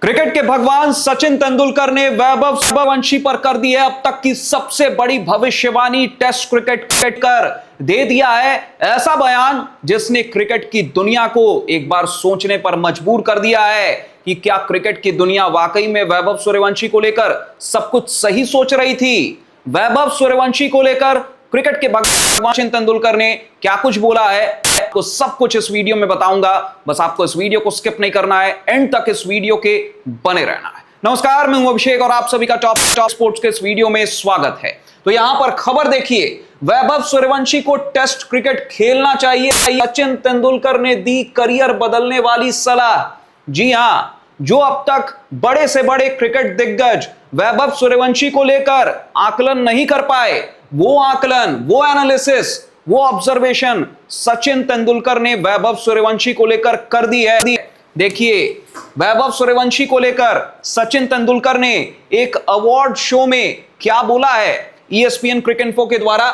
Cricket के भगवान सचिन तेंदुलकर ने वैभव सूर्यवंशी पर कर दी है अब तक की सबसे बड़ी भविष्यवाणी। टेस्ट क्रिकेट कर दे दिया है ऐसा बयान जिसने क्रिकेट की दुनिया को एक बार सोचने पर मजबूर कर दिया है कि क्या क्रिकेट की दुनिया वाकई में वैभव सूर्यवंशी को लेकर सब कुछ सही सोच रही थी। वैभव सूर्यवंशी को लेकर क्रिकेट के भगवान सचिन तेंदुलकर ने क्या कुछ बोला है, तो सब कुछ इस वीडियो में बताऊंगा। बस आपको इस वीडियो को स्किप नहीं करना है, एंड तक इस वीडियो के बने रहना है। नमस्कार, मैं हूं अभिषेक और आप सभी का टॉप स्पोर्ट्स के इस वीडियो में स्वागत है। तो यहां पर खबर देखिए, वैभव सूर्यवंशी को टेस्ट क्रिकेट खेलना चाहिए, सचिन तेंदुलकर ने दी करियर बदलने वाली सलाह। जी हां, जो अब तक बड़े से बड़े क्रिकेट दिग्गज वैभव सूर्यवंशी को लेकर आकलन नहीं कर पाए, वो आकलन, वो एनालिसिस, वो ऑब्जर्वेशन सचिन तेंदुलकर ने वैभव सूर्यवंशी को लेकर कर दी है। देखिए, वैभव सूर्यवंशी को लेकर सचिन तेंदुलकर ने एक अवार्ड शो में क्या बोला है, ESPN क्रिकेट इन्फो के द्वारा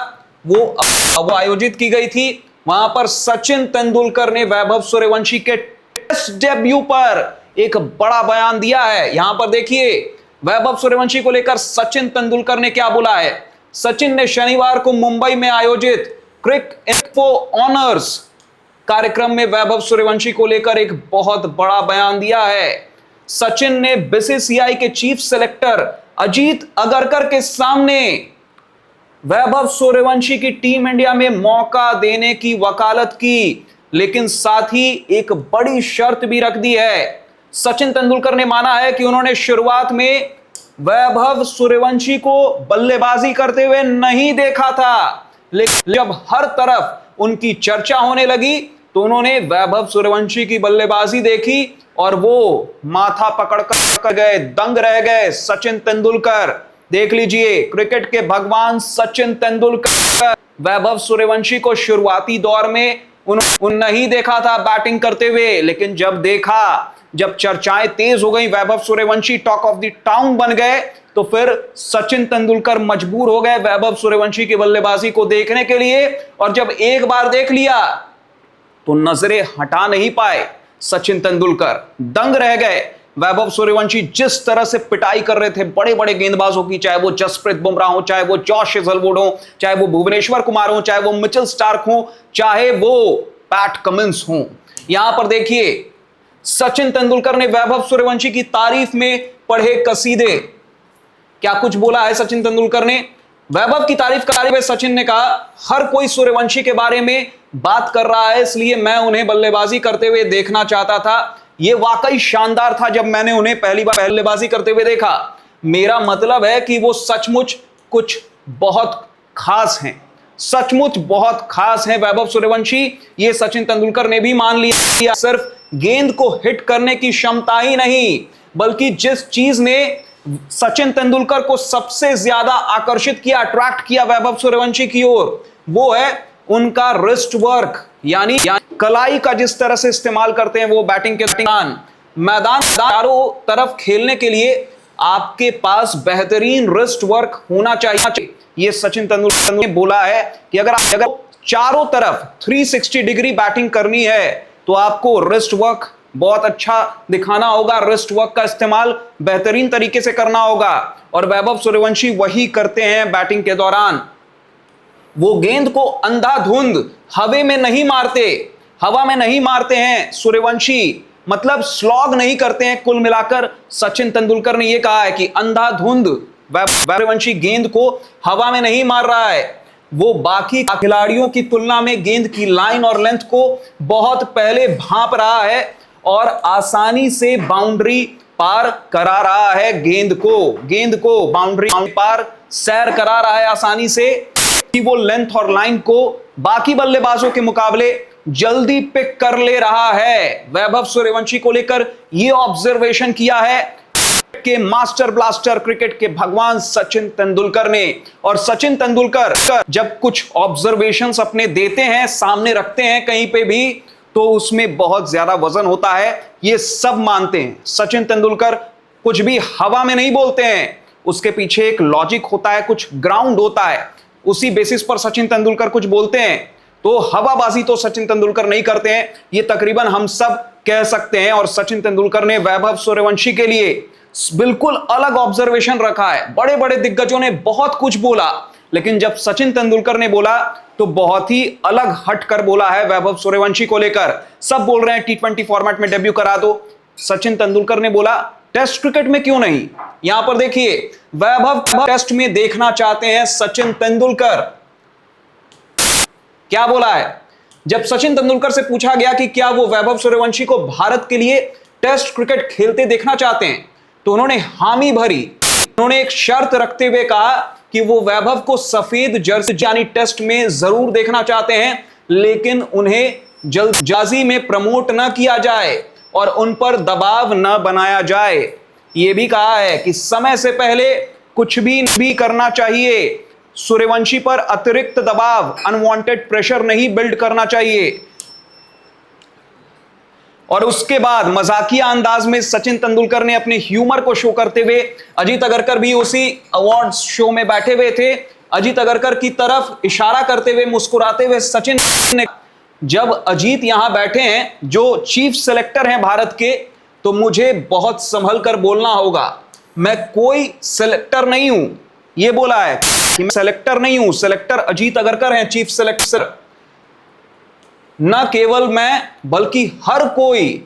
वो आयोजित की गई थी। वहां पर सचिन तेंदुलकर ने वैभव सूर्यवंशी के टेस्ट डेब्यू पर एक बड़ा बयान दिया है। यहां पर देखिए, वैभव सूर्यवंशी को लेकर सचिन तेंदुलकर ने क्या बोला है। सचिन ने शनिवार को मुंबई में आयोजित क्रिकेट इन्फो ऑनर्स कार्यक्रम में वैभव सूर्यवंशी को लेकर एक बहुत बड़ा बयान दिया है। सचिन ने BCCI के चीफ सेलेक्टर अजीत अगरकर के सामने वैभव सूर्यवंशी की टीम इंडिया में मौका देने की वकालत की, लेकिन साथ ही एक बड़ी शर्त भी रख दी है। सचिन तेंदुलकर ने माना है कि उन्होंने शुरुआत में वैभव सूर्यवंशी को बल्लेबाजी करते हुए नहीं देखा था, लेकिन जब हर तरफ उनकी चर्चा होने लगी तो उन्होंने वैभव सूर्यवंशी की बल्लेबाजी देखी और वो माथा पकड़ गए, दंग रह गए। सचिन तेंदुलकर, देख लीजिए, क्रिकेट के भगवान सचिन तेंदुलकर वैभव सूर्यवंशी को शुरुआती दौर में उन्होंने नहीं देखा था बैटिंग करते हुए, लेकिन जब देखा, जब चर्चाएं तेज हो गई, Vaibhav Suryavanshi talk of the town बन गए, तो फिर सचिन तेंदुलकर मजबूर हो गए वैभव सूर्यवंशी की बल्लेबाजी को देखने के लिए। और जब एक बार देख लिया तो नजरें हटा नहीं पाए। सचिन तेंदुलकर दंग रह गए। वैभव सूर्यवंशी जिस तरह से पिटाई कर रहे थे बड़े बड़े गेंदबाजों की, चाहे वो जसप्रीत बुमराह हो, चाहे वो जॉश हेजलवुड हो, चाहे वो भुवनेश्वर कुमार हो, चाहे वो मिचेल स्टार्क हो, चाहे वो पैट कमिंस हो। यहां पर देखिए, सचिन तेंदुलकर ने वैभव सूर्यवंशी की तारीफ में पढ़े कसीदे। क्या कुछ बोला है सचिन तेंदुलकर ने वैभव की तारीफ करते हुए। सचिन ने कहा, हर कोई सूर्यवंशी के बारे में बात कर रहा है, इसलिए मैं उन्हें बल्लेबाजी करते हुए देखना चाहता था। यह वाकई शानदार था जब मैंने उन्हें पहली बार बल्लेबाजी करते हुए देखा। मेरा मतलब है कि वो सचमुच कुछ बहुत खास हैं, सचमुच बहुत खास हैं वैभव सूर्यवंशी। ये सचिन तेंदुलकर ने भी मान लिया। सिर्फ गेंद को हिट करने की क्षमता ही नहीं, बल्कि जिस चीज ने सचिन तेंदुलकर को सबसे ज्यादा आकर्षित किया, अट्रैक्ट किया वैभव सूर्यवंशी की ओर, वो है उनका रिस्ट वर्क, यानी कलाई का जिस तरह से इस्तेमाल करते हैं वो बैटिंग के दौरान। मैदान चारों तरफ खेलने के लिए आपके पास बेहतरीन रिस्ट वर्क होना चाहिए। ये सचिन तेंदुलकर ने बोला है कि अगर चारों तरफ 360 डिग्री बैटिंग करनी है तो आपको रिस्ट वर्क बहुत अच्छा दिखाना होगा, रिस्ट वर्क का इस्तेमाल बेहतरीन तरीके से करना होगा। और वैभव सूर्यवंशी वही करते हैं बैटिंग के दौरान। वो गेंद को अंधाधुंध हवा में नहीं मारते हैं सूर्यवंशी, मतलब स्लॉग नहीं करते हैं। कुल मिलाकर सचिन तेंदुलकर ने यह कहा है कि अंधाधुंध सूर्यवंशी गेंद को हवा में नहीं मार रहा है। वो बाकी खिलाड़ियों की तुलना में गेंद की लाइन और लेंथ को बहुत पहले भांप रहा है और आसानी से बाउंड्री पार करा रहा है। गेंद को बाउंड्री पार सैर करा रहा है आसानी से, कि वो लेंथ और लाइन को बाकी बल्लेबाजों के मुकाबले जल्दी पिक कर ले रहा है। वैभव सूर्यवंशी को लेकर यह ऑब्जर्वेशन किया है के मास्टर ब्लास्टर, क्रिकेट के भगवान सचिन तेंदुलकर ने। और सचिन तेंदुलकर जब कुछ ऑब्जर्वेशंस अपने देते हैं, सामने रखते हैं कहीं पे भी, तो उसमें बहुत ज्यादा वजन होता है। ये सब मानते हैं। सचिन तेंदुलकर कुछ भी हवा में नहीं बोलते हैं, उसके पीछे एक लॉजिक होता है, कुछ ग्राउंड होता है, उसी बेसिस पर सचिन तेंदुलकर कुछ बोलते हैं। तो हवाबाजी तो सचिन तेंदुलकर नहीं करते हैं। ये तकरीबन हम सब कह सकते हैं। और सचिन तेंदुलकर ने वैभव सूर्यवंशी के लिए बिल्कुल अलग ऑब्जर्वेशन रखा है। बड़े बड़े दिग्गजों ने बहुत कुछ बोला, लेकिन जब सचिन तेंदुलकर ने बोला तो बहुत ही अलग हटकर बोला है वैभव सूर्यवंशी को लेकर। सब बोल रहे हैं T20 फॉर्मेट में डेब्यू करा दो, सचिन तेंदुलकर ने बोला टेस्ट क्रिकेट में क्यों नहीं। यहां पर देखिए, वैभव टेस्ट में देखना चाहते हैं सचिन तेंदुलकर। क्या बोला है? जब सचिन तेंदुलकर से पूछा गया कि क्या वो वैभव सूर्यवंशी को भारत के लिए टेस्ट क्रिकेट खेलते देखना चाहते हैं, तो उन्होंने हामी भरी। उन्होंने एक शर्त रखते हुए कहा कि वो वैभव को सफेद जर्सी यानी टेस्ट में जरूर देखना चाहते हैं, लेकिन उन्हें जल्दबाजी में प्रमोट न किया जाए और उन पर दबाव न बनाया जाए। यह भी कहा है कि समय से पहले कुछ भी करना चाहिए, सूर्यवंशी पर अतिरिक्त दबाव, अनवांटेड प्रेशर नहीं बिल्ड करना चाहिए। और उसके बाद मजाकिया अंदाज में सचिन तेंदुलकर ने अपने ह्यूमर को शो करते हुए, अजीत अगरकर भी उसी अवार्ड शो में बैठे हुए थे, अजीत अगरकर की तरफ इशारा करते हुए मुस्कुराते हुए सचिन ने, जब अजीत यहां बैठे हैं जो चीफ सेलेक्टर हैं भारत के, तो मुझे बहुत संभल कर बोलना होगा, मैं कोई सेलेक्टर नहीं हूं। यह बोला है कि मैं सेलेक्टर नहीं हूं, सेलेक्टर अजीत अगरकर हैं, चीफ सेलेक्टर। न केवल मैं बल्कि हर कोई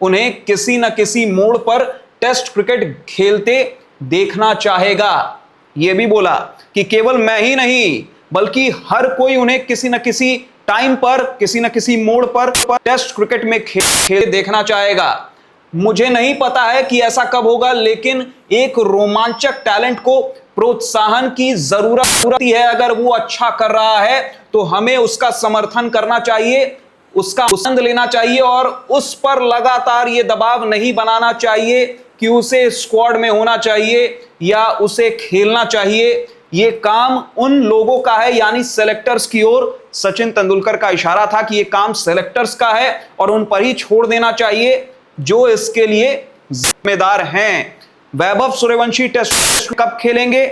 उन्हें किसी न किसी मोड़ पर टेस्ट क्रिकेट खेलते देखना चाहेगा। यह भी बोला कि केवल मैं ही नहीं बल्कि हर कोई उन्हें किसी न किसी टाइम पर, किसी न किसी मोड़ पर टेस्ट क्रिकेट में खेल देखना चाहेगा। मुझे नहीं पता है कि ऐसा कब होगा, लेकिन एक रोमांचक टैलेंट को प्रोत्साहन की जरूरत है। अगर वो अच्छा कर रहा है तो हमें उसका समर्थन करना चाहिए, उसका आनंद लेना चाहिए और उस पर लगातार ये दबाव नहीं बनाना चाहिए कि उसे स्क्वाड में होना चाहिए या उसे खेलना चाहिए। ये काम उन लोगों का है, यानी सेलेक्टर्स की ओर सचिन तेंदुलकर का इशारा था कि ये काम सेलेक्टर्स का है और उन पर ही छोड़ देना चाहिए जो इसके लिए जिम्मेदार हैं। वैभव सूर्यवंशी टेस्ट कब खेलेंगे?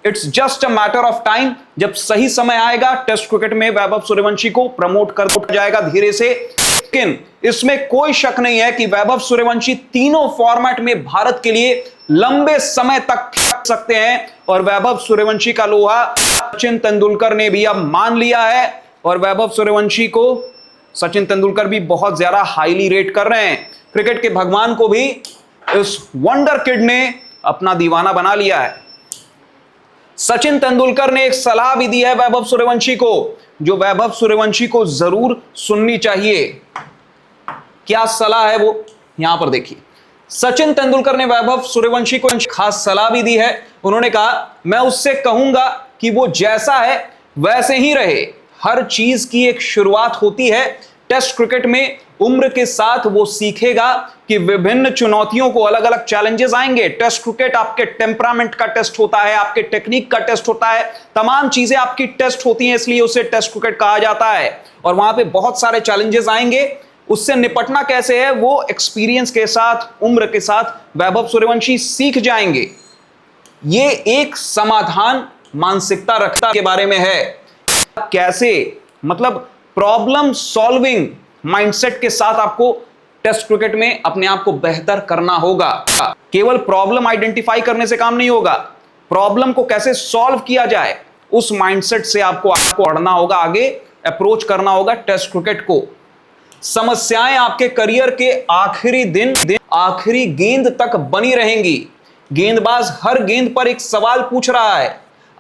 It's just a matter of time. जब सही समय आएगा टेस्ट क्रिकेट में वैभव सूर्यवंशी को प्रमोट कर जाएगा धीरे से। लेकिन इसमें कोई शक नहीं है कि वैभव सूर्यवंशी तीनों फॉर्मेट में भारत के लिए लंबे समय तक खेल सकते हैं और वैभव सूर्यवंशी का लोहा सचिन तेंदुलकर ने भी अब मान लिया है और वैभव सूर्यवंशी को सचिन तेंदुलकर भी बहुत ज्यादा हाईली रेट कर रहे हैं। क्रिकेट के भगवान को भी इस वंडर किड ने अपना दीवाना बना लिया है। सचिन तेंदुलकर ने एक सलाह भी दी है वैभव सूर्यवंशी को, जो वैभव सूर्यवंशी को जरूर सुननी चाहिए। क्या सलाह है वो? यहां पर देखिए, सचिन तेंदुलकर ने वैभव सूर्यवंशी को खास सलाह भी दी है। उन्होंने कहा, मैं उससे कहूंगा कि वो जैसा है वैसे ही रहे। हर चीज की एक शुरुआत होती है। टेस्ट क्रिकेट में उम्र के साथ वो सीखेगा कि विभिन्न चुनौतियों को, अलग अलग चैलेंजेस आएंगे। टेस्ट क्रिकेट आपके टेम्परामेंट का टेस्ट होता है, आपके टेक्निक का टेस्ट होता है, तमाम चीजें आपकी टेस्ट होती हैं, इसलिए उसे टेस्ट क्रिकेट कहा जाता है। और वहां पे बहुत सारे चैलेंजेस आएंगे, उससे निपटना कैसे है वो एक्सपीरियंस के साथ, उम्र के साथ वैभव सूर्यवंशी सीख जाएंगे। ये एक समाधान मानसिकता रखता के बारे में है। कैसे, मतलब प्रॉब्लम सॉल्विंग माइंडसेट के साथ आपको टेस्ट क्रिकेट में अपने आप को बेहतर करना होगा। केवल प्रॉब्लम आइडेंटिफाई करने से काम नहीं होगा, प्रॉब्लम को कैसे सॉल्व किया जाए उस माइंडसेट से आपको पढ़ना होगा, आगे अप्रोच करना होगा टेस्ट क्रिकेट को। समस्याएं आपके करियर के आखिरी दिन, आखिरी गेंद तक बनी रहेंगी। गेंदबाज हर गेंद पर एक सवाल पूछ रहा है,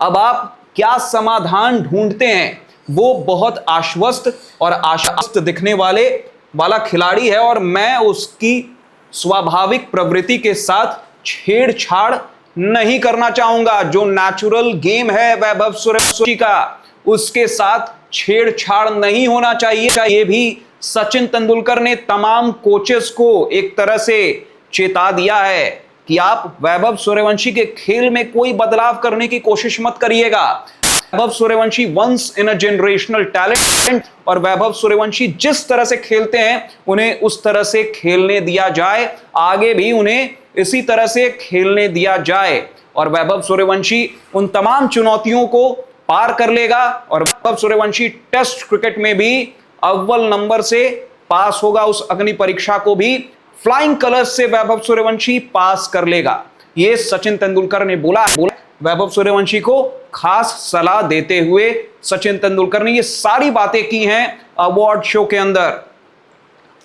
अब आप क्या समाधान ढूंढते हैं? वो बहुत आश्वस्त और आशास्त दिखने वाला खिलाड़ी है और मैं उसकी स्वाभाविक प्रवृत्ति के साथ छेड़छाड़ नहीं करना चाहूंगा। जो नेचुरल गेम है वैभव सूर्यवंशी का, उसके साथ छेड़छाड़ नहीं होना चाहिए। ये भी सचिन तेंदुलकर ने तमाम कोचेस को एक तरह से चेता दिया है कि आप वैभव सूर्यवंशी के खेल में कोई बदलाव करने की कोशिश मत करिएगा। Vaibhav Suryavanshi once in a generational talent और वैभव सूर्यवंशी जिस तरह से खेलते हैं उन्हें उस तरह से खेलने दिया जाए, आगे भी उन्हें इसी तरह से खेलने दिया जाए और वैभव सूर्यवंशी उन तमाम चुनौतियों को पार कर लेगा और वैभव सूर्यवंशी टेस्ट क्रिकेट में भी अव्वल नंबर से पास होगा उस अग्नि परीक्षा को भी फ्लाइंग कलर्स से वैभव सूर्यवंशी पास कर लेगा। ये सचिन तेंदुलकर ने बोला वैभव सूर्यवंशी को खास सलाह देते हुए सचिन तेंदुलकर ने ये सारी बातें की हैं अवार्ड शो के अंदर।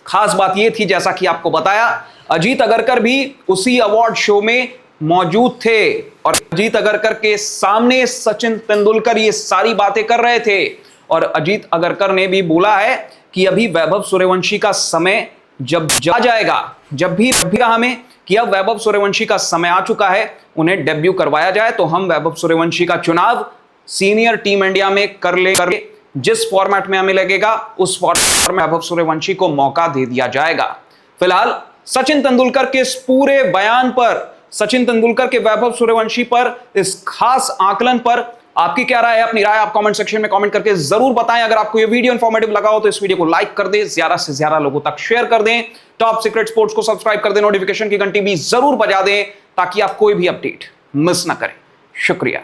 खास बात यह थी, जैसा कि आपको बताया, अजीत अगरकर भी उसी अवार्ड शो में मौजूद थे और अजीत अगरकर के सामने सचिन तेंदुलकर ये सारी बातें कर रहे थे। और अजीत अगरकर ने भी बोला है कि अभी वैभव सूर्यवंशी का समय जब आ जाएगा, जब भी कहा हमें कि अब वैभव सूर्यवंशी का समय आ चुका है, उन्हें डेब्यू करवाया जाए, तो हम वैभव सूर्यवंशी का चुनाव सीनियर टीम इंडिया में कर ले। जिस फॉर्मेट में हमें लगेगा उस फॉर्मेट में वैभव सूर्यवंशी को मौका दे दिया जाएगा। फिलहाल सचिन तेंदुलकर के इस पूरे बयान पर, सचिन तेंदुलकर के वैभव सूर्यवंशी पर इस खास आकलन पर आपकी क्या राय है? अपनी राय आप कमेंट सेक्शन में कमेंट करके जरूर बताएं। अगर आपको ये वीडियो इंफॉर्मेटिव लगा हो तो इस वीडियो को लाइक कर दें, ज्यादा से ज्यादा लोगों तक शेयर कर दें, टॉप सीक्रेट स्पोर्ट्स को सब्सक्राइब कर दें, नोटिफिकेशन की घंटी भी जरूर बजा दें ताकि आप कोई भी अपडेट मिस ना करें। शुक्रिया।